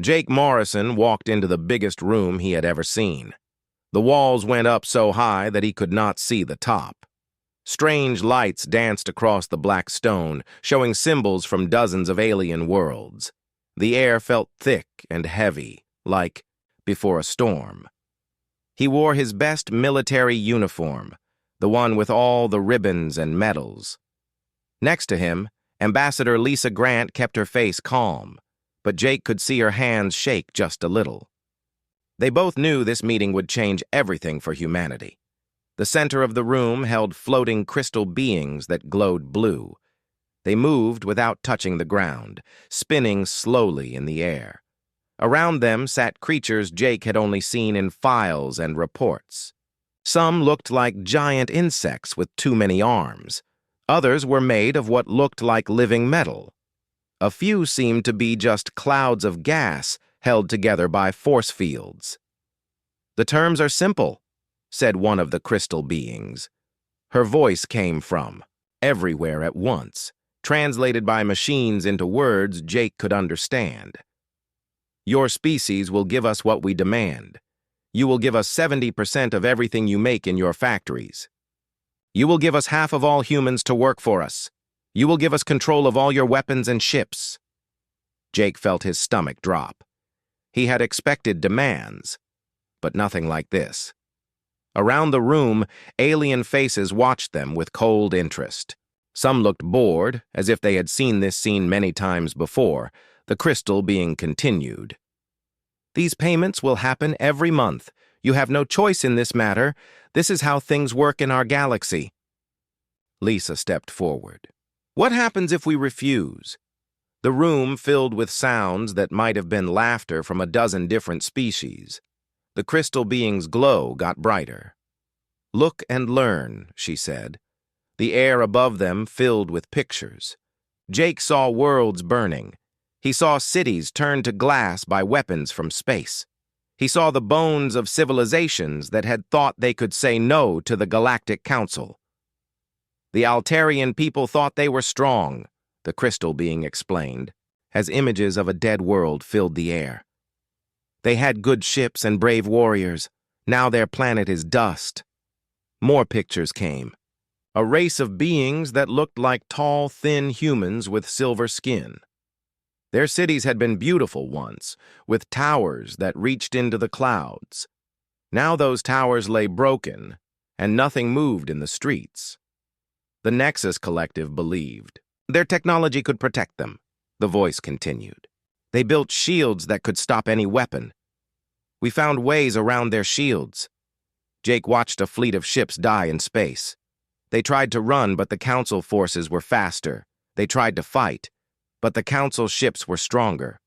Jake Morrison walked into the biggest room he had ever seen. The walls went up so high that he could not see the top. Strange lights danced across the black stone, showing symbols from dozens of alien worlds. The air felt thick and heavy, like before a storm. He wore his best military uniform, the one with all the ribbons and medals. Next to him, Ambassador Lisa Grant kept her face calm, but Jake could see her hands shake just a little. They both knew this meeting would change everything for humanity. The center of the room held floating crystal beings that glowed blue. They moved without touching the ground, spinning slowly in the air. Around them sat creatures Jake had only seen in files and reports. Some looked like giant insects with too many arms. Others were made of what looked like living metal. A few seemed to be just clouds of gas held together by force fields. "The terms are simple," said one of the crystal beings. Her voice came from everywhere at once, translated by machines into words Jake could understand. "Your species will give us what we demand. You will give us 70% of everything you make in your factories. You will give us half of all humans to work for us. You will give us control of all your weapons and ships." Jake felt his stomach drop. He had expected demands, but nothing like this. Around the room, alien faces watched them with cold interest. Some looked bored, as if they had seen this scene many times before, the crystal being continued. "These payments will happen every month. You have no choice in this matter. This is how things work in our galaxy." Lisa stepped forward. "What happens if we refuse?" The room filled with sounds that might have been laughter from a dozen different species. The crystal being's glow got brighter. "Look and learn," she said. The air above them filled with pictures. Jake saw worlds burning. He saw cities turned to glass by weapons from space. He saw the bones of civilizations that had thought they could say no to the Galactic Council. "The Altarian people thought they were strong," the crystal being explained, as images of a dead world filled the air. "They had good ships and brave warriors. Now their planet is dust." More pictures came. A race of beings that looked like tall, thin humans with silver skin. Their cities had been beautiful once, with towers that reached into the clouds. Now those towers lay broken, and nothing moved in the streets. The Nexus Collective believed their technology could protect them, the voice continued. They built shields that could stop any weapon. "We found ways around their shields." Jake watched a fleet of ships die in space. They tried to run, but the Council forces were faster. They tried to fight, but the Council ships were stronger.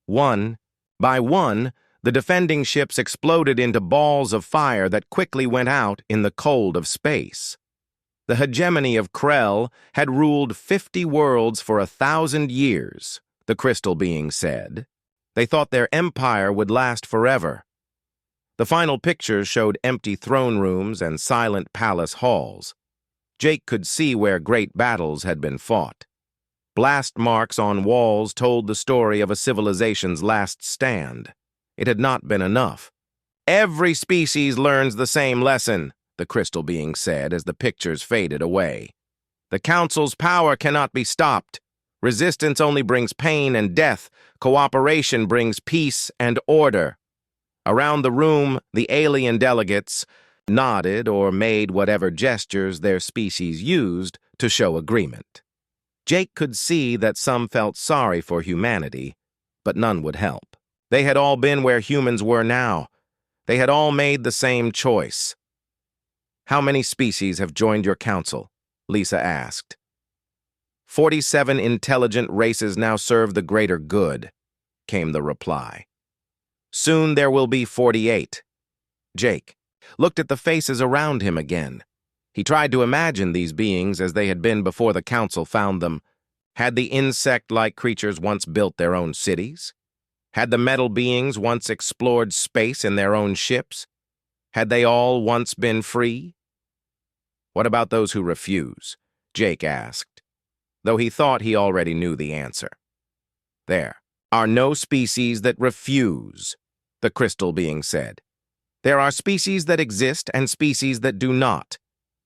One by one, the defending ships exploded into balls of fire that quickly went out in the cold of space. The hegemony of Krell had ruled 50 worlds for 1,000 years, the crystal being said. They thought their empire would last forever. The final pictures showed empty throne rooms and silent palace halls. Jake could see where great battles had been fought. Blast marks on walls told the story of a civilization's last stand. It had not been enough. "Every species learns the same lesson," the crystal being said as the pictures faded away. "The Council's power cannot be stopped. Resistance only brings pain and death. Cooperation brings peace and order." Around the room, the alien delegates nodded or made whatever gestures their species used to show agreement. Jake could see that some felt sorry for humanity, but none would help. They had all been where humans were now. They had all made the same choice. "How many species have joined your council?" Lisa asked. 47 intelligent races now serve the greater good," came the reply. "Soon there will be 48. Jake looked at the faces around him again. He tried to imagine these beings as they had been before the council found them. Had the insect-like creatures once built their own cities? Had the metal beings once explored space in their own ships? Had they all once been free? "What about those who refuse?" Jake asked, though he thought he already knew the answer. "There, are no species that refuse, the crystal being said. There are species that exist and species that do not.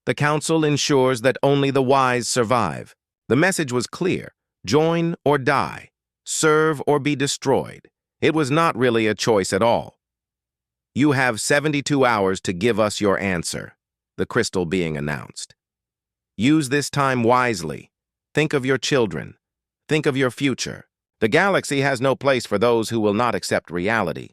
The Council ensures that only the wise survive. The message was clear: join or die, serve or be destroyed. It was not really a choice at all. You have 72 hours to give us your answer, the crystal being announced. Use this time wisely. Think of your children. Think of your future. The galaxy has no place for those who will not accept reality.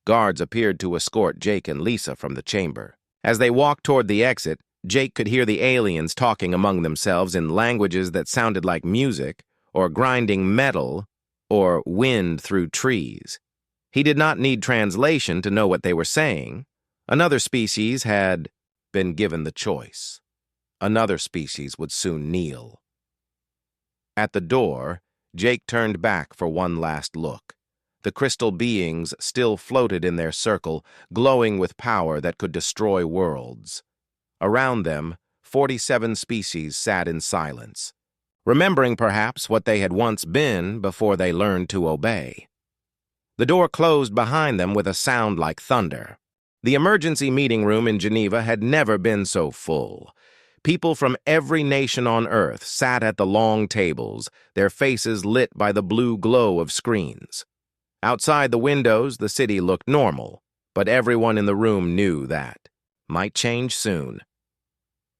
Guards appeared to escort Jake and Lisa from the chamber. As they walked toward the exit, Jake could hear the aliens talking among themselves in languages that sounded like music, or grinding metal, or wind through trees. He did not need translation to know what they were saying. Another species had been given the choice. Another species would soon kneel. At the door, Jake turned back for one last look. The crystal beings still floated in their circle, glowing with power that could destroy worlds. Around them, 47 species sat in silence, remembering perhaps what they had once been before they learned to obey. The door closed behind them with a sound like thunder. The emergency meeting room in Geneva had never been so full. People from every nation on Earth sat at the long tables, their faces lit by the blue glow of screens. Outside the windows, the city looked normal, but everyone in the room knew that might change soon.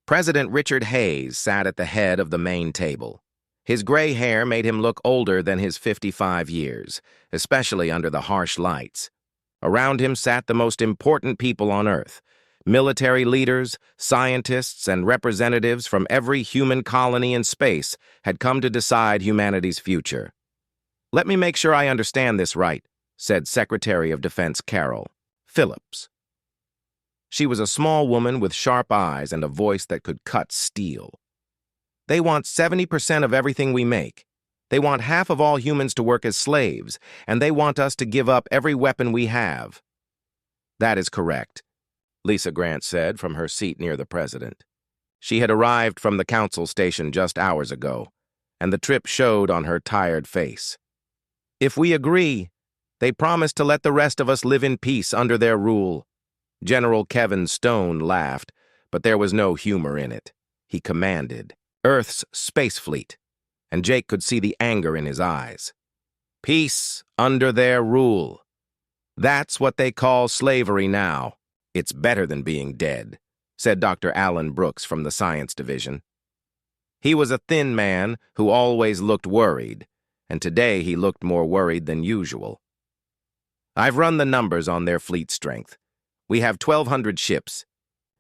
President Richard Hayes sat at the head of the main table. His gray hair made him look older than his 55 years, especially under the harsh lights. Around him sat the most important people on Earth: military leaders, scientists, and representatives from every human colony in space had come to decide humanity's future. "Let me make sure I understand this right," said Secretary of Defense Carol Phillips. She was a small woman with sharp eyes and a voice that could cut steel. "They want 70% of everything we make. They want half of all humans to work as slaves, and they want us to give up every weapon we have." "That is correct," Lisa Grant said from her seat near the president. She had arrived from the council station just hours ago, and the trip showed on her tired face. "If we agree, they promise to let the rest of us live in peace under their rule." General Kevin Stone laughed, but there was no humor in it. He commanded Earth's space fleet, and Jake could see the anger in his eyes. "Peace under their rule. That's what they call slavery now. It's better than being dead," said Dr. Alan Brooks from the Science Division. He was a thin man who always looked worried, and today he looked more worried than usual. "I've run the numbers on their fleet strength. We have 1,200 ships.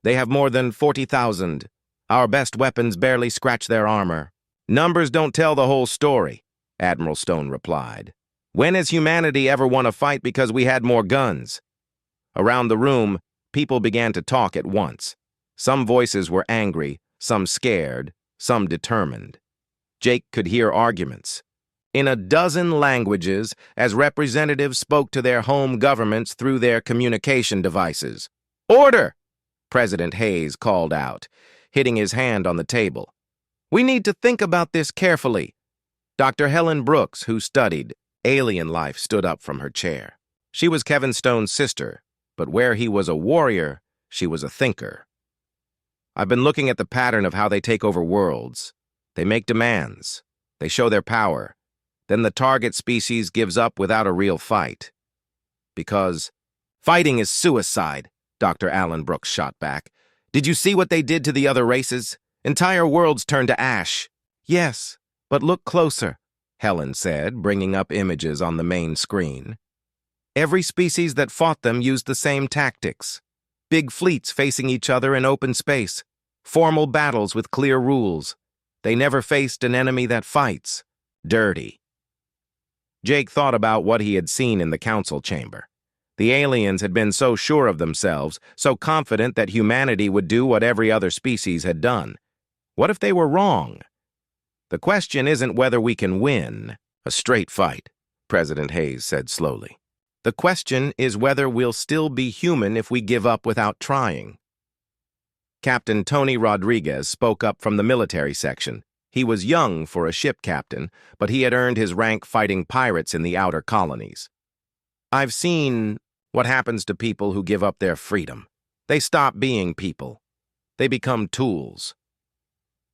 They have more than 40,000. Our best weapons barely scratch their armor." "Numbers don't tell the whole story," Admiral Stone replied. "When has humanity ever won a fight because we had more guns?" Around the room, people began to talk at once. Some voices were angry, some scared, some determined. Jake could hear arguments in a dozen languages as representatives spoke to their home governments through their communication devices. "Order!" President Hayes called out, hitting his hand on the table. "We need to think about this carefully." Dr. Helen Brooks, who studied alien life, stood up from her chair. She was Kevin Stone's sister, but where he was a warrior, she was a thinker. "I've been looking at the pattern of how they take over worlds. They make demands. They show their power. Then the target species gives up without a real fight. Because fighting is suicide," Dr. Alan Brooks shot back. "Did you see what they did to the other races? Entire worlds turned to ash." "Yes, but look closer," Helen said, bringing up images on the main screen. "Every species that fought them used the same tactics. Big fleets facing each other in open space. Formal battles with clear rules. They never faced an enemy that fights. Dirty." Jake thought about what he had seen in the council chamber. The aliens had been so sure of themselves, so confident that humanity would do what every other species had done. What if they were wrong? "The question isn't whether we can win a straight fight," President Hayes said slowly. "The question is whether we'll still be human if we give up without trying." Captain Tony Rodriguez spoke up from the military section. He was young for a ship captain, but he had earned his rank fighting pirates in the outer colonies. I've seen what happens to people who give up their freedom. They stop being people. They become tools.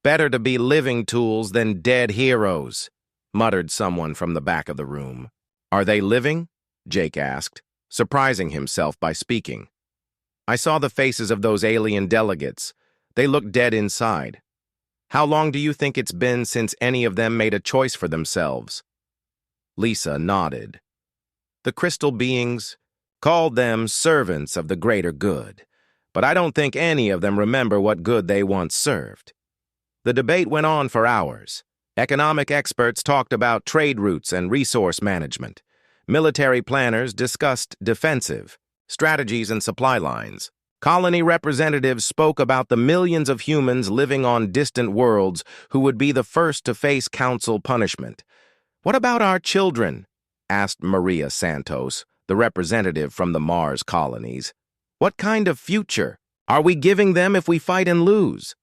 Better to be living tools than dead heroes, muttered someone from the back of the room. Are they living? Jake asked, surprising himself by speaking. I saw the faces of those alien delegates. They looked dead inside. How long do you think it's been since any of them made a choice for themselves? Lisa nodded. The crystal beings called them servants of the greater good, but I don't think any of them remember what good they once served. The debate went on for hours. Economic experts talked about trade routes and resource management. Military planners discussed defensive strategies and supply lines. Colony representatives spoke about the millions of humans living on distant worlds who would be the first to face council punishment. What about our children? Asked Maria Santos, the representative from the Mars colonies. What kind of future are we giving them if we fight and lose?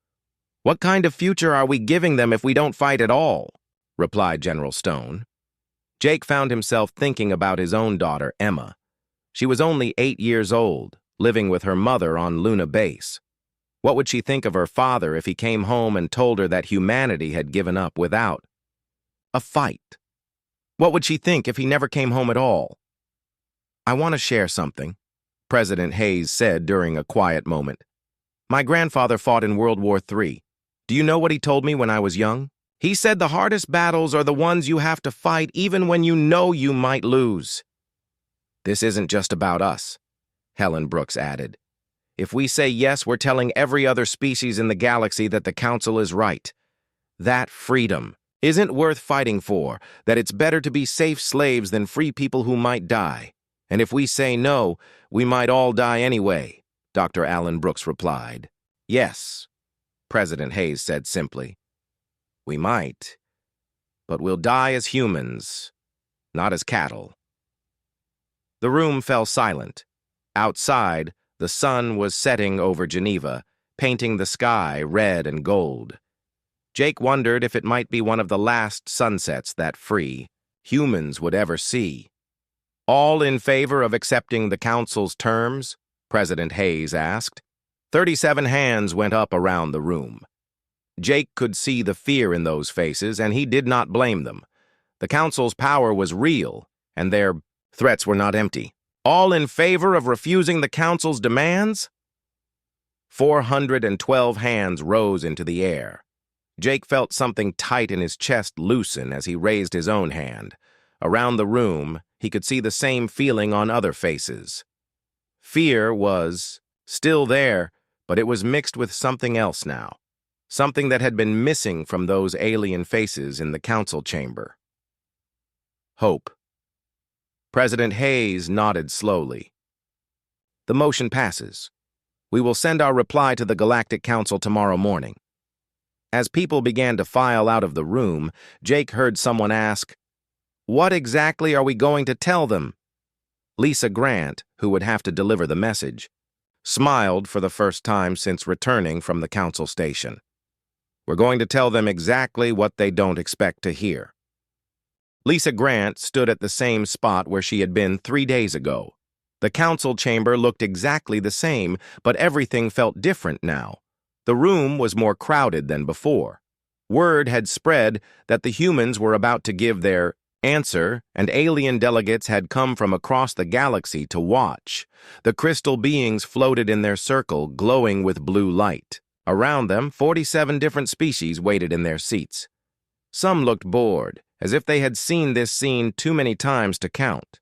What kind of future are we giving them if we don't fight at all? Replied General Stone. Jake found himself thinking about his own daughter, Emma. She was only 8 years old, living with her mother on Luna Base. What would she think of her father if he came home and told her that humanity had given up without a fight? What would she think if he never came home at all? I want to share something, President Hayes said during a quiet moment. My grandfather fought in World War III. Do you know what he told me when I was young? He said the hardest battles are the ones you have to fight even when you know you might lose. This isn't just about us, Helen Brooks added. If we say yes, we're telling every other species in the galaxy that the Council is right. That freedom isn't worth fighting for, that it's better to be safe slaves than free people who might die. And if we say no, we might all die anyway, Dr. Alan Brooks replied. Yes, President Hayes said simply. We might, but we'll die as humans, not as cattle. The room fell silent. Outside, the sun was setting over Geneva, painting the sky red and gold. Jake wondered if it might be one of the last sunsets that free humans would ever see. All in favor of accepting the Council's terms? President Hayes asked. 37 hands went up around the room. Jake could see the fear in those faces, and he did not blame them. The Council's power was real, and their threats were not empty. All in favor of refusing the Council's demands? 412 hands rose into the air. Jake felt something tight in his chest loosen as he raised his own hand. Around the room, he could see the same feeling on other faces. Fear was still there, but it was mixed with something else now. Something that had been missing from those alien faces in the council chamber. Hope. President Hayes nodded slowly. The motion passes. We will send our reply to the Galactic Council tomorrow morning. As people began to file out of the room, Jake heard someone ask, "What exactly are we going to tell them?" Lisa Grant, who would have to deliver the message, smiled for the first time since returning from the council station. We're going to tell them exactly what they don't expect to hear. Lisa Grant stood at the same spot where she had been 3 days ago. The council chamber looked exactly the same, but everything felt different now. The room was more crowded than before. Word had spread that the humans were about to give their answer, and alien delegates had come from across the galaxy to watch. The crystal beings floated in their circle, glowing with blue light. Around them, 47 different species waited in their seats. Some looked bored, as if they had seen this scene too many times to count.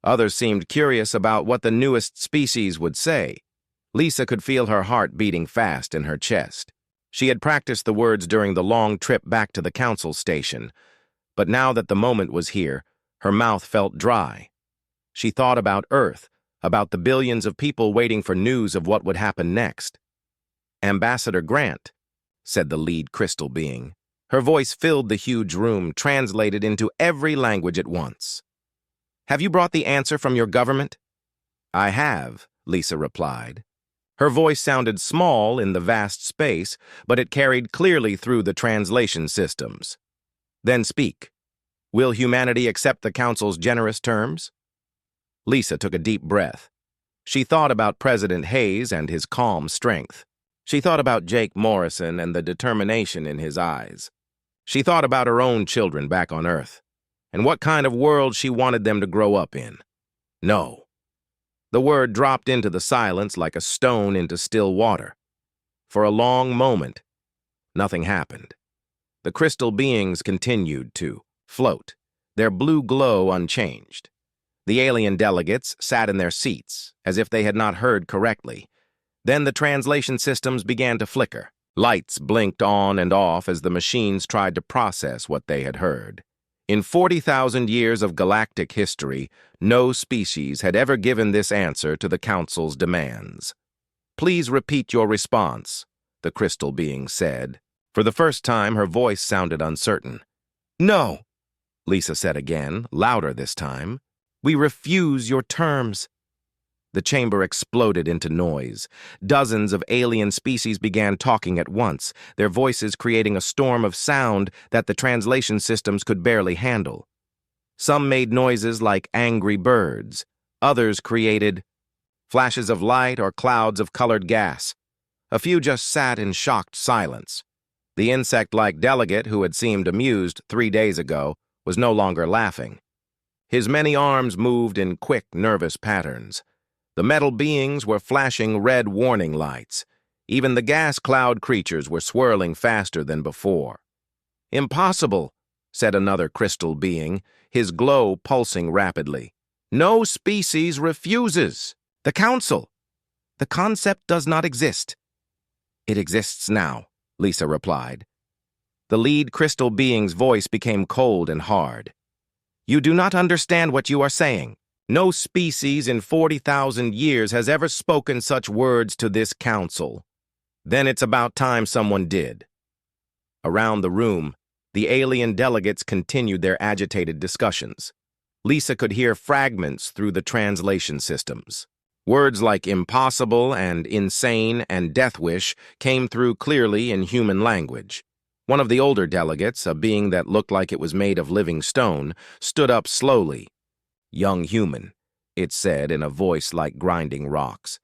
Others seemed curious about what the newest species would say. Lisa could feel her heart beating fast in her chest. She had practiced the words during the long trip back to the council station, but now that the moment was here, her mouth felt dry. She thought about Earth, about the billions of people waiting for news of what would happen next. "Ambassador Grant," said the lead crystal being. Her voice filled the huge room, translated into every language at once. "Have you brought the answer from your government?" "I have," Lisa replied. Her voice sounded small in the vast space, but it carried clearly through the translation systems. Then speak. Will humanity accept the Council's generous terms? Lisa took a deep breath. She thought about President Hayes and his calm strength. She thought about Jake Morrison and the determination in his eyes. She thought about her own children back on Earth, and what kind of world she wanted them to grow up in. No. The word dropped into the silence like a stone into still water. For a long moment, nothing happened. The crystal beings continued to float, their blue glow unchanged. The alien delegates sat in their seats, as if they had not heard correctly. Then the translation systems began to flicker. Lights blinked on and off as the machines tried to process what they had heard. In 40,000 years of galactic history, no species had ever given this answer to the Council's demands. Please repeat your response, the crystal being said. For the first time, her voice sounded uncertain. No, Lisa said again, louder this time. We refuse your terms. The chamber exploded into noise. Dozens of alien species began talking at once, their voices creating a storm of sound that the translation systems could barely handle. Some made noises like angry birds. Others created flashes of light or clouds of colored gas. A few just sat in shocked silence. The insect-like delegate who had seemed amused 3 days ago was no longer laughing. His many arms moved in quick, nervous patterns. The metal beings were flashing red warning lights. Even the gas cloud creatures were swirling faster than before. Impossible, said another crystal being, his glow pulsing rapidly. No species refuses. The Council. The concept does not exist. It exists now, Lisa replied. The lead crystal being's voice became cold and hard. You do not understand what you are saying. No species in 40,000 years has ever spoken such words to this council. Then it's about time someone did. Around the room, the alien delegates continued their agitated discussions. Lisa could hear fragments through the translation systems. Words like impossible and insane and death wish came through clearly in human language. One of the older delegates, a being that looked like it was made of living stone, stood up slowly. Young human, it said in a voice like grinding rocks.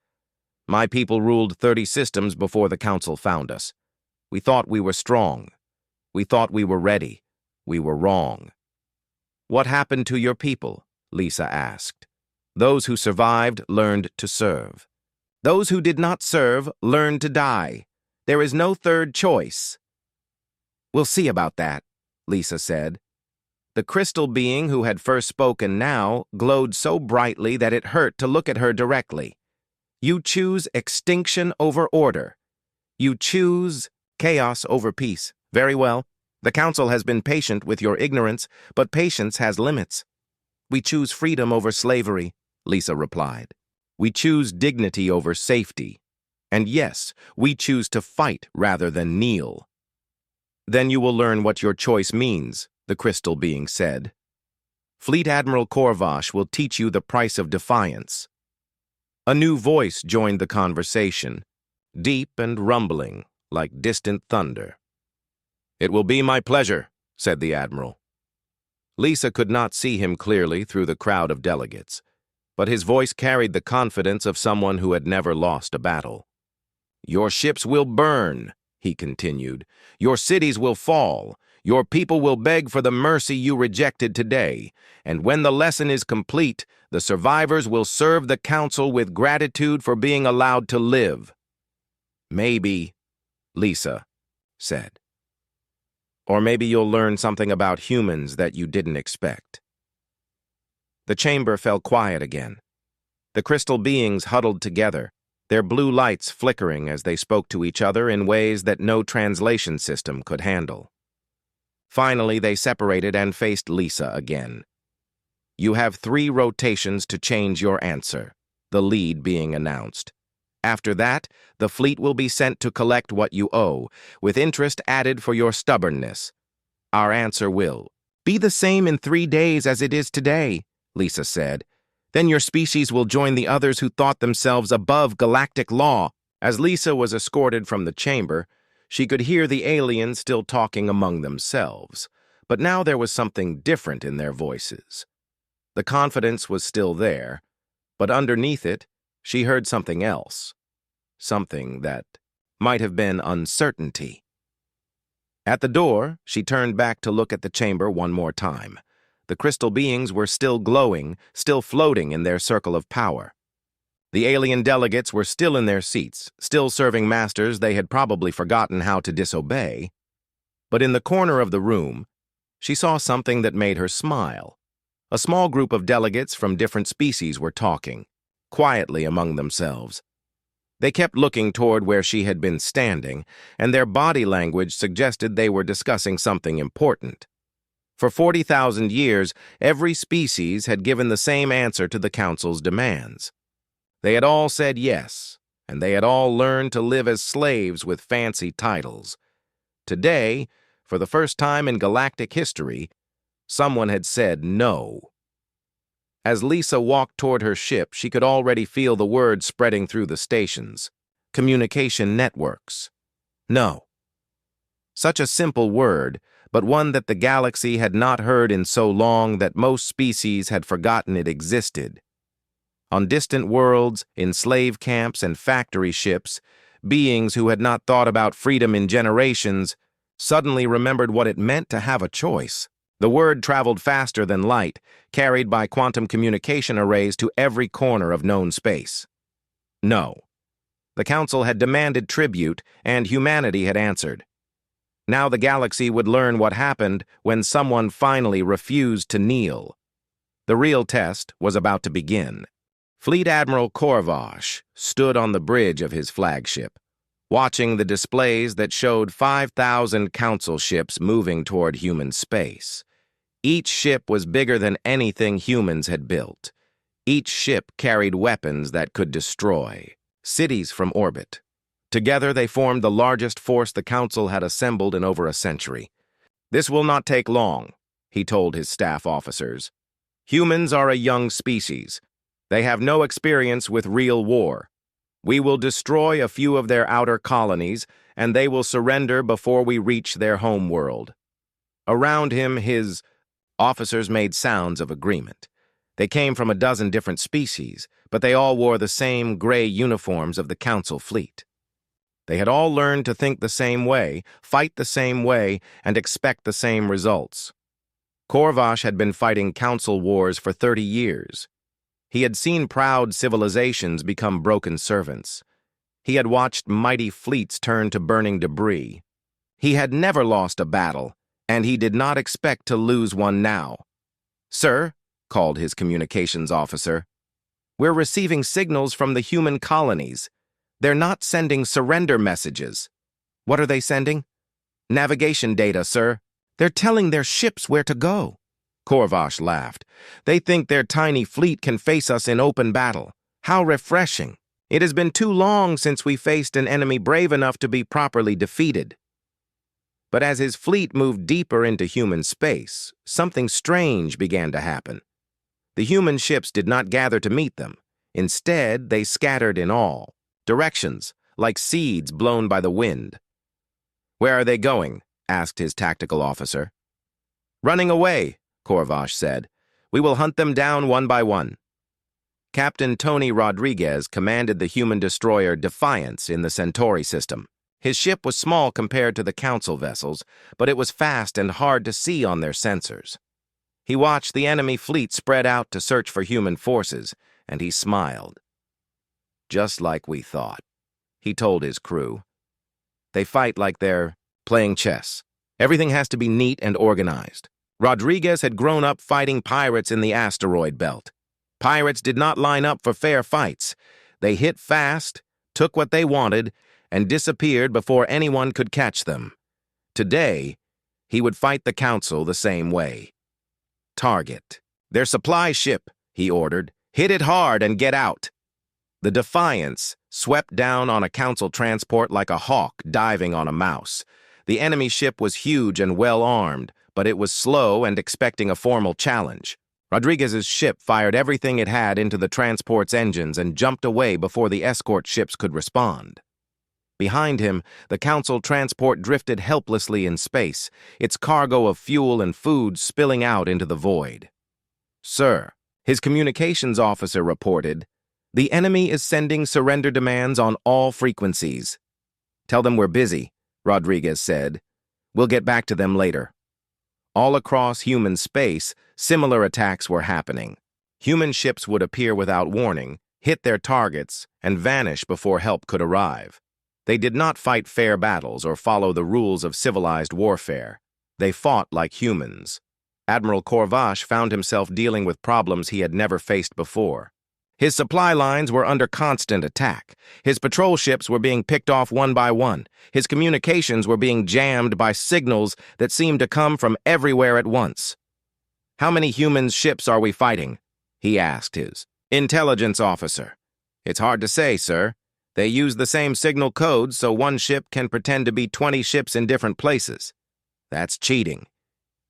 My people ruled 30 systems before the council found us. We thought we were strong. We thought we were ready. We were wrong. What happened to your people? Lisa asked. Those who survived learned to serve. Those who did not serve learned to die. There is no third choice. We'll see about that, Lisa said. The crystal being who had first spoken now glowed so brightly that it hurt to look at her directly. You choose extinction over order. You choose chaos over peace. Very well. The council has been patient with your ignorance, but patience has limits. We choose freedom over slavery, Lisa replied. We choose dignity over safety. And yes, we choose to fight rather than kneel. Then you will learn what your choice means, the crystal being said. Fleet Admiral Korvash will teach you the price of defiance. A new voice joined the conversation, deep and rumbling, like distant thunder. It will be my pleasure, said the Admiral. Lisa could not see him clearly through the crowd of delegates, but his voice carried the confidence of someone who had never lost a battle. Your ships will burn, he continued. Your cities will fall. Your people will beg for the mercy you rejected today. And when the lesson is complete, the survivors will serve the council with gratitude for being allowed to live. Maybe, Lisa said. Or maybe you'll learn something about humans that you didn't expect. The chamber fell quiet again. The crystal beings huddled together, their blue lights flickering as they spoke to each other in ways that no translation system could handle. Finally, they separated and faced Lisa again. You have 3 rotations to change your answer, the lead being announced. After that, the fleet will be sent to collect what you owe, with interest added for your stubbornness. Our answer will be the same in 3 days as it is today, Lisa said. Then your species will join the others who thought themselves above galactic law. As Lisa was escorted from the chamber, she could hear the aliens still talking among themselves, but now there was something different in their voices. The confidence was still there, but underneath it, she heard something else, something that might have been uncertainty. At the door, she turned back to look at the chamber one more time. The crystal beings were still glowing, still floating in their circle of power. The alien delegates were still in their seats, still serving masters they had probably forgotten how to disobey. But in the corner of the room, she saw something that made her smile. A small group of delegates from different species were talking, quietly among themselves. They kept looking toward where she had been standing, and their body language suggested they were discussing something important. For 40,000 years, every species had given the same answer to the Council's demands. They had all said yes, and they had all learned to live as slaves with fancy titles. Today, for the first time in galactic history, someone had said no. As Lisa walked toward her ship, she could already feel the words spreading through the stations. Communication networks. No. Such a simple word, but one that the galaxy had not heard in so long that most species had forgotten it existed. On distant worlds, in slave camps and factory ships, beings who had not thought about freedom in generations suddenly remembered what it meant to have a choice. The word traveled faster than light, carried by quantum communication arrays to every corner of known space. No. The Council had demanded tribute, and humanity had answered. Now the galaxy would learn what happened when someone finally refused to kneel. The real test was about to begin. Fleet Admiral Korvash stood on the bridge of his flagship, watching the displays that showed 5,000 Council ships moving toward human space. Each ship was bigger than anything humans had built. Each ship carried weapons that could destroy cities from orbit. Together they formed the largest force the Council had assembled in over a century. "This will not take long," he told his staff officers. "Humans are a young species. They have no experience with real war. We will destroy a few of their outer colonies, and they will surrender before we reach their home world." Around him, his officers made sounds of agreement. They came from a dozen different species, but they all wore the same gray uniforms of the Council fleet. They had all learned to think the same way, fight the same way, and expect the same results. Korvash had been fighting Council wars for 30 years. He had seen proud civilizations become broken servants. He had watched mighty fleets turn to burning debris. He had never lost a battle, and he did not expect to lose one now. "Sir," called his communications officer, "we're receiving signals from the human colonies. They're not sending surrender messages." "What are they sending?" "Navigation data, sir. They're telling their ships where to go." Korvash laughed. "They think their tiny fleet can face us in open battle. How refreshing. It has been too long since we faced an enemy brave enough to be properly defeated." But as his fleet moved deeper into human space, something strange began to happen. The human ships did not gather to meet them. Instead, they scattered in all directions, like seeds blown by the wind. "Where are they going?" asked his tactical officer. "Running away," Korvash said. "We will hunt them down one by one." Captain Tony Rodriguez commanded the human destroyer Defiance in the Centauri system. His ship was small compared to the Council vessels, but it was fast and hard to see on their sensors. He watched the enemy fleet spread out to search for human forces, and he smiled. "Just like we thought," he told his crew. "They fight like they're playing chess. Everything has to be neat and organized." Rodriguez had grown up fighting pirates in the asteroid belt. Pirates did not line up for fair fights. They hit fast, took what they wanted, and disappeared before anyone could catch them. Today, he would fight the Council the same way. "Target their supply ship," he ordered. "Hit it hard and get out." The Defiance swept down on a Council transport like a hawk diving on a mouse. The enemy ship was huge and well-armed, but it was slow and expecting a formal challenge. Rodriguez's ship fired everything it had into the transport's engines and jumped away before the escort ships could respond. Behind him, the Council transport drifted helplessly in space, its cargo of fuel and food spilling out into the void. "Sir," his communications officer reported, "the enemy is sending surrender demands on all frequencies." "Tell them we're busy," Rodriguez said. "We'll get back to them later." All across human space, similar attacks were happening. Human ships would appear without warning, hit their targets, and vanish before help could arrive. They did not fight fair battles or follow the rules of civilized warfare. They fought like humans. Admiral Corvash found himself dealing with problems he had never faced before. His supply lines were under constant attack. His patrol ships were being picked off one by one. His communications were being jammed by signals that seemed to come from everywhere at once. "How many human ships are we fighting?" he asked his intelligence officer. "It's hard to say, sir. They use the same signal codes, so one ship can pretend to be 20 ships in different places. That's cheating."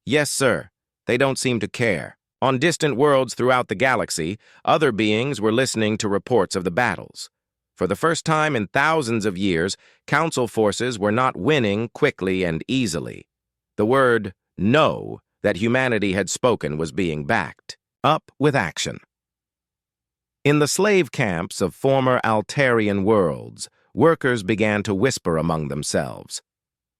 "Yes, sir. They don't seem to care." On distant worlds throughout the galaxy, other beings were listening to reports of the battles. For the first time in thousands of years, Council forces were not winning quickly and easily. The word "no" that humanity had spoken was being backed up with action. In the slave camps of former Altarian worlds, workers began to whisper among themselves.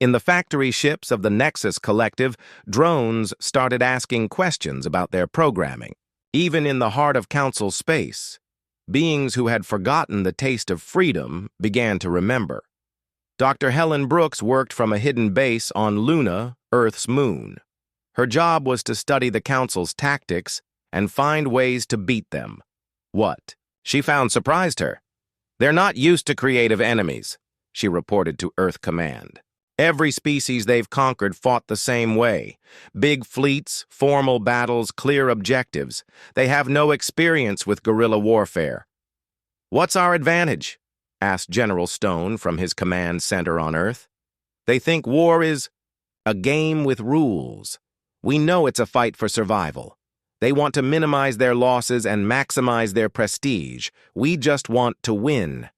In the factory ships of the Nexus Collective, drones started asking questions about their programming. Even in the heart of Council space, beings who had forgotten the taste of freedom began to remember. Dr. Helen Brooks worked from a hidden base on Luna, Earth's moon. Her job was to study the Council's tactics and find ways to beat them. What she found surprised her. "They're not used to creative enemies," she reported to Earth Command. "Every species they've conquered fought the same way. Big fleets, formal battles, clear objectives. They have no experience with guerrilla warfare." "What's our advantage?" asked General Stone from his command center on Earth. "They think war is a game with rules. We know it's a fight for survival. They want to minimize their losses and maximize their prestige. We just want to win."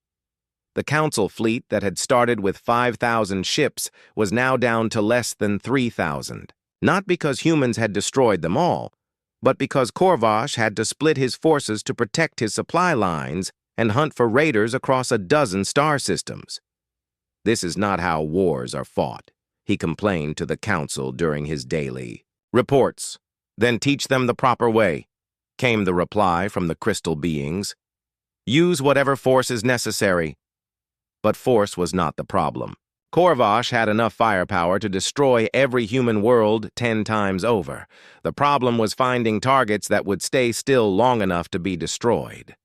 The Council fleet that had started with 5,000 ships was now down to less than 3,000. Not because humans had destroyed them all, but because Corvash had to split his forces to protect his supply lines and hunt for raiders across a dozen star systems. "This is not how wars are fought," he complained to the Council during his daily reports. "Then teach them the proper way," came the reply from the crystal beings. "Use whatever force is necessary." But force was not the problem. Corvash had enough firepower to destroy every human world 10 times over. The problem was finding targets that would stay still long enough to be destroyed.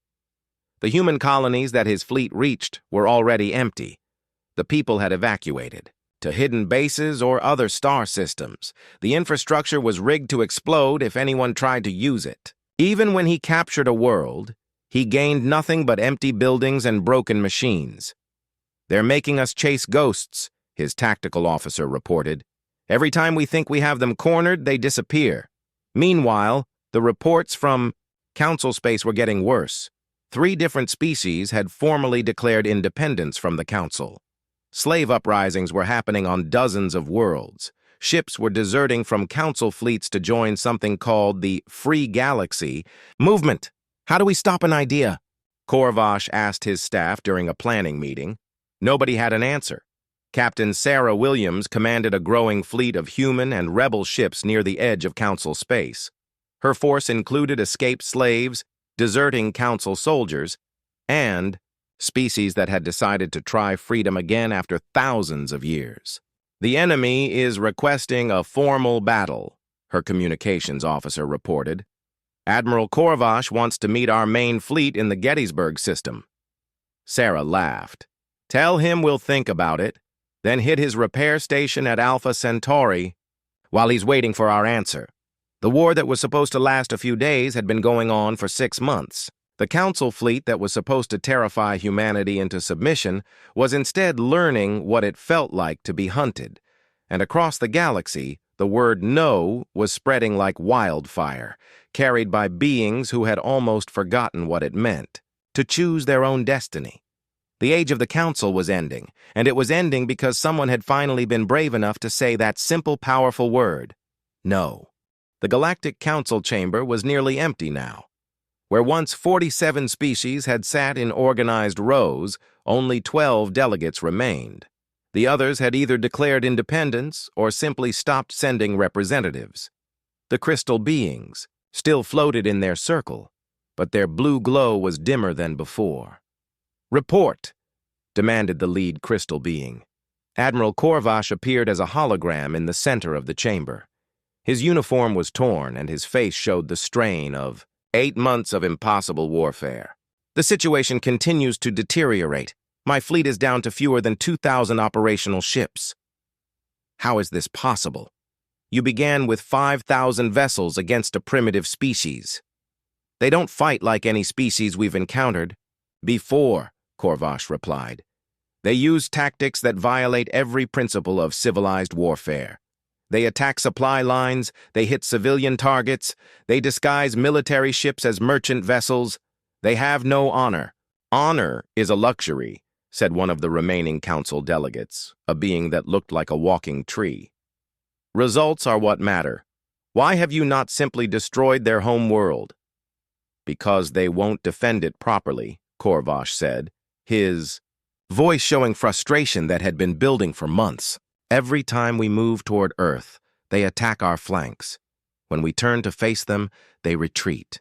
The human colonies that his fleet reached were already empty. The people had evacuated to hidden bases or other star systems. The infrastructure was rigged to explode if anyone tried to use it. Even when he captured a world, he gained nothing but empty buildings and broken machines. "They're making us chase ghosts," his tactical officer reported. "Every time we think we have them cornered, they disappear." Meanwhile, the reports from Council space were getting worse. 3 different species had formally declared independence from the Council. Slave uprisings were happening on dozens of worlds. Ships were deserting from Council fleets to join something called the Free Galaxy movement. "How do we stop an idea?" Corvash asked his staff during a planning meeting. Nobody had an answer. Captain Sarah Williams commanded a growing fleet of human and rebel ships near the edge of Council space. Her force included escaped slaves, deserting Council soldiers, and species that had decided to try freedom again after thousands of years. "The enemy is requesting a formal battle," her communications officer reported. "Admiral Corvash wants to meet our main fleet in the Gettysburg system." Sarah laughed. "Tell him we'll think about it, then hit his repair station at Alpha Centauri while he's waiting for our answer." The war that was supposed to last a few days had been going on for 6 months. The Council fleet that was supposed to terrify humanity into submission was instead learning what it felt like to be hunted. And across the galaxy, the word "no" was spreading like wildfire, carried by beings who had almost forgotten what it meant to choose their own destiny. The age of the Council was ending, and it was ending because someone had finally been brave enough to say that simple, powerful word: no. The Galactic Council chamber was nearly empty now. Where once 47 species had sat in organized rows, only 12 delegates remained. The others had either declared independence or simply stopped sending representatives. The crystal beings still floated in their circle, but their blue glow was dimmer than before. "Report," demanded the lead crystal being. Admiral Korvash appeared as a hologram in the center of the chamber. His uniform was torn, and his face showed the strain of 8 months of impossible warfare. "The situation continues to deteriorate. My fleet is down to fewer than 2,000 operational ships." "How is this possible? You began with 5,000 vessels against a primitive species." "They don't fight like any species we've encountered." "Before," Korvash replied. "They use tactics that violate every principle of civilized warfare. They attack supply lines, they hit civilian targets, they disguise military ships as merchant vessels. They have no honor." "Honor is a luxury," said one of the remaining council delegates, a being that looked like a walking tree. "Results are what matter. Why have you not simply destroyed their home world?" "Because they won't defend it properly," Korvash said, his voice showing frustration that had been building for months. "Every time we move toward Earth, they attack our flanks. When we turn to face them, they retreat.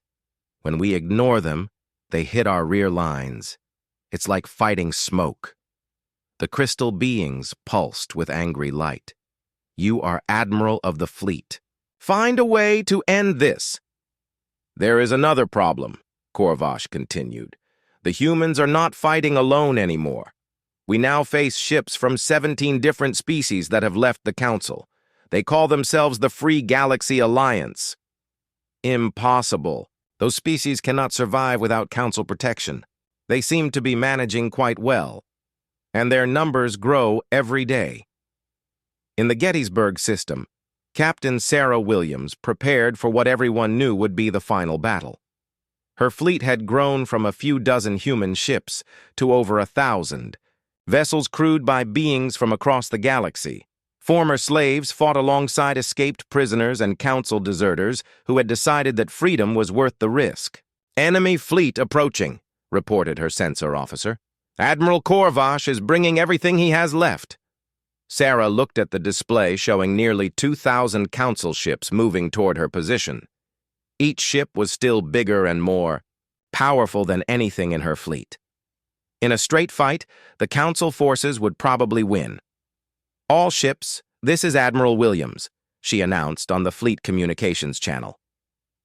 When we ignore them, they hit our rear lines. It's like fighting smoke." The crystal beings pulsed with angry light. "You are Admiral of the fleet. Find a way to end this." "There is another problem," Korvash continued. "The humans are not fighting alone anymore. We now face ships from 17 different species that have left the Council. They call themselves the Free Galaxy Alliance." "Impossible. Those species cannot survive without Council protection. They seem to be managing quite well, and their numbers grow every day." In the Gettysburg system, Captain Sarah Williams prepared for what everyone knew would be the final battle. Her fleet had grown from a few dozen human ships to over 1,000, vessels crewed by beings from across the galaxy. Former slaves fought alongside escaped prisoners and council deserters who had decided that freedom was worth the risk. "Enemy fleet approaching," reported her censor officer. "Admiral Korvash is bringing everything he has left." Sarah looked at the display showing nearly 2,000 council ships moving toward her position. Each ship was still bigger and more powerful than anything in her fleet. In a straight fight, the Council forces would probably win. "All ships, this is Admiral Williams," she announced on the fleet communications channel.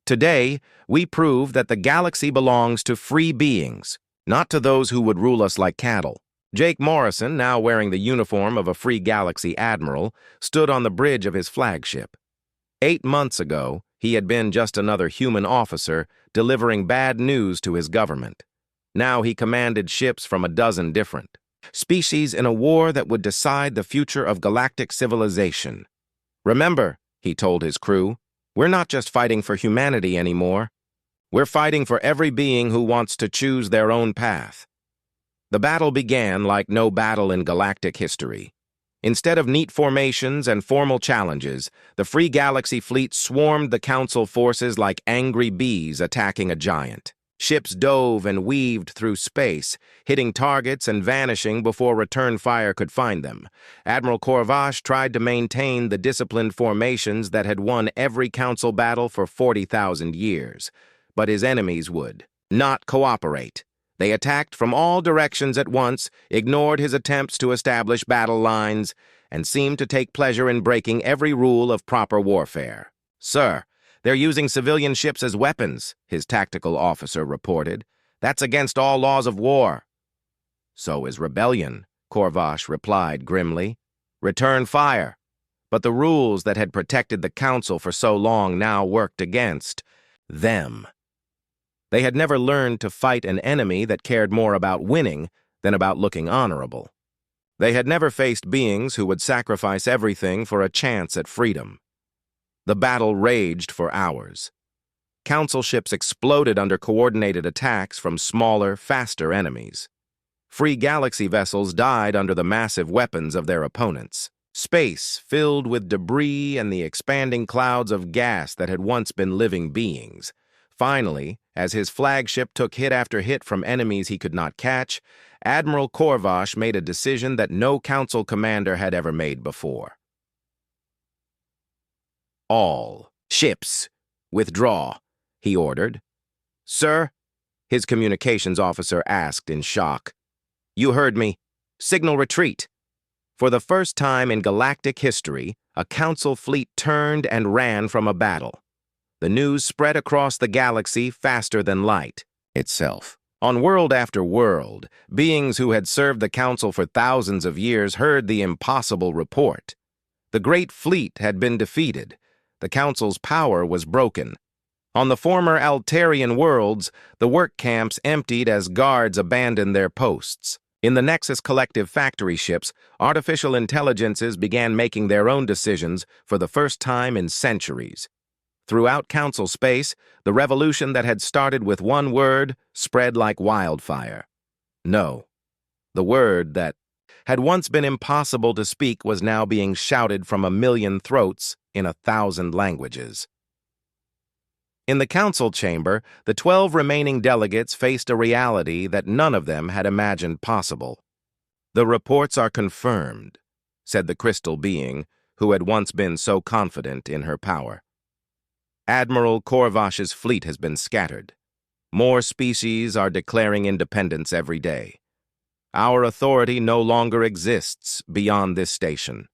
"Today, we prove that the galaxy belongs to free beings, not to those who would rule us like cattle." Jake Morrison, now wearing the uniform of a Free Galaxy admiral, stood on the bridge of his flagship. 8 months ago, he had been just another human officer delivering bad news to his government. Now he commanded ships from a dozen different species in a war that would decide the future of galactic civilization. "Remember," he told his crew, "we're not just fighting for humanity anymore. We're fighting for every being who wants to choose their own path." The battle began like no battle in galactic history. Instead of neat formations and formal challenges, the Free Galaxy fleet swarmed the Council forces like angry bees attacking a giant. Ships dove and weaved through space, hitting targets and vanishing before return fire could find them. Admiral Korvash tried to maintain the disciplined formations that had won every Council battle for 40,000 years. But his enemies would not cooperate. They attacked from all directions at once, ignored his attempts to establish battle lines, and seemed to take pleasure in breaking every rule of proper warfare. "Sir, they're using civilian ships as weapons," his tactical officer reported. "That's against all laws of war." "So is rebellion," Korvash replied grimly. "Return fire." But the rules that had protected the Council for so long now worked against them. They had never learned to fight an enemy that cared more about winning than about looking honorable. They had never faced beings who would sacrifice everything for a chance at freedom. The battle raged for hours. Council ships exploded under coordinated attacks from smaller, faster enemies. Free galaxy vessels died under the massive weapons of their opponents. Space filled with debris and the expanding clouds of gas that had once been living beings. Finally, as his flagship took hit after hit from enemies he could not catch, Admiral Korvash made a decision that no council commander had ever made before. "All ships, withdraw," he ordered. "Sir?" his communications officer asked in shock. "You heard me. Signal retreat." For the first time in galactic history, a council fleet turned and ran from a battle. The news spread across the galaxy faster than light itself. On world after world, beings who had served the council for thousands of years heard the impossible report. The great fleet had been defeated. The council's power was broken. On the former Altarian worlds, the work camps emptied as guards abandoned their posts. In the Nexus Collective factory ships, artificial intelligences began making their own decisions for the first time in centuries. Throughout Council space, the revolution that had started with one word spread like wildfire. No. The word that had once been impossible to speak was now being shouted from 1,000,000 throats in 1,000 languages. In the council chamber, the 12 remaining delegates faced a reality that none of them had imagined possible. "The reports are confirmed," said the crystal being who had once been so confident in her power. "Admiral Korvash's fleet has been scattered. More species are declaring independence every day. Our authority no longer exists beyond this station."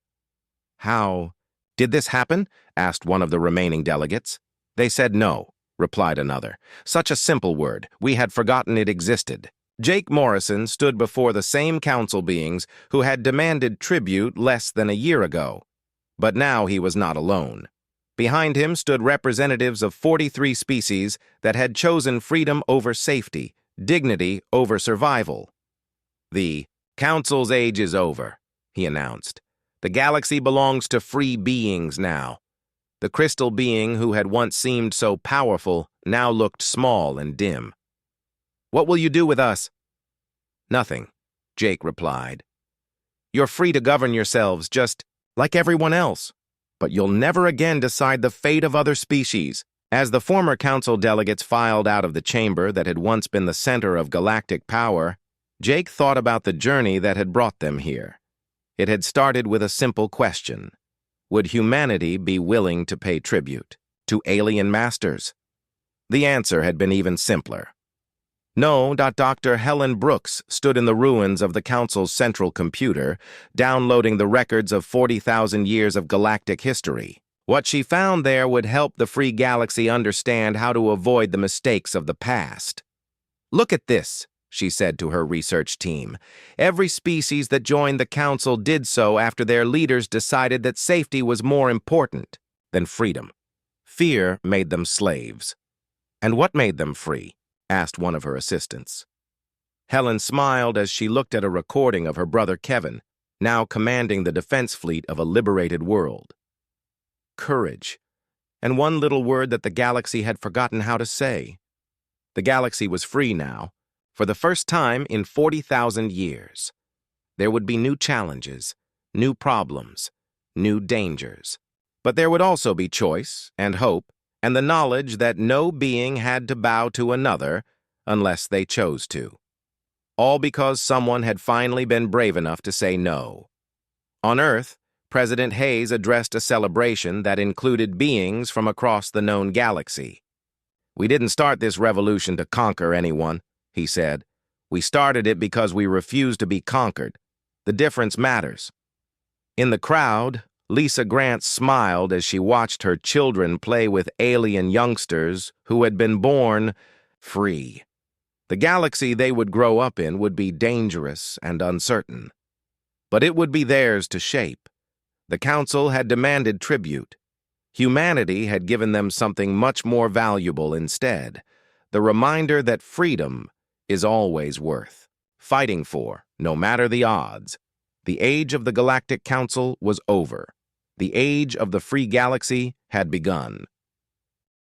"How did this happen?" asked one of the remaining delegates. "They said no," replied another. "Such a simple word, we had forgotten it existed." Jake Morrison stood before the same council beings who had demanded tribute less than a year ago. But now he was not alone. Behind him stood representatives of 43 species that had chosen freedom over safety, dignity over survival. "The council's age is over," he announced. "The galaxy belongs to free beings now." The crystal being who had once seemed so powerful now looked small and dim. "What will you do with us?" "Nothing," Jake replied. "You're free to govern yourselves just like everyone else, but you'll never again decide the fate of other species." As the former council delegates filed out of the chamber that had once been the center of galactic power, Jake thought about the journey that had brought them here. It had started with a simple question. Would humanity be willing to pay tribute to alien masters? The answer had been even simpler. No. Dr. Helen Brooks stood in the ruins of the Council's central computer, downloading the records of 40,000 years of galactic history. What she found there would help the free galaxy understand how to avoid the mistakes of the past. "Look at this," she said to her research team. "Every species that joined the council did so after their leaders decided that safety was more important than freedom. Fear made them slaves." "And what made them free?" asked one of her assistants. Helen smiled as she looked at a recording of her brother Kevin, now commanding the defense fleet of a liberated world. Courage, and one little word that the galaxy had forgotten how to say. The galaxy was free now, for the first time in 40,000 years. There would be new challenges, new problems, new dangers. But there would also be choice and hope and the knowledge that no being had to bow to another unless they chose to. All because someone had finally been brave enough to say no. On Earth, President Hayes addressed a celebration that included beings from across the known galaxy. "We didn't start this revolution to conquer anyone," he said. "We started it because we refused to be conquered. The difference matters." In the crowd, Lisa Grant smiled as she watched her children play with alien youngsters who had been born free. The galaxy they would grow up in would be dangerous and uncertain. But it would be theirs to shape. The Council had demanded tribute. Humanity had given them something much more valuable instead, the reminder that freedom is always worth fighting for, no matter the odds. The age of the Galactic Council was over. The age of the free galaxy had begun.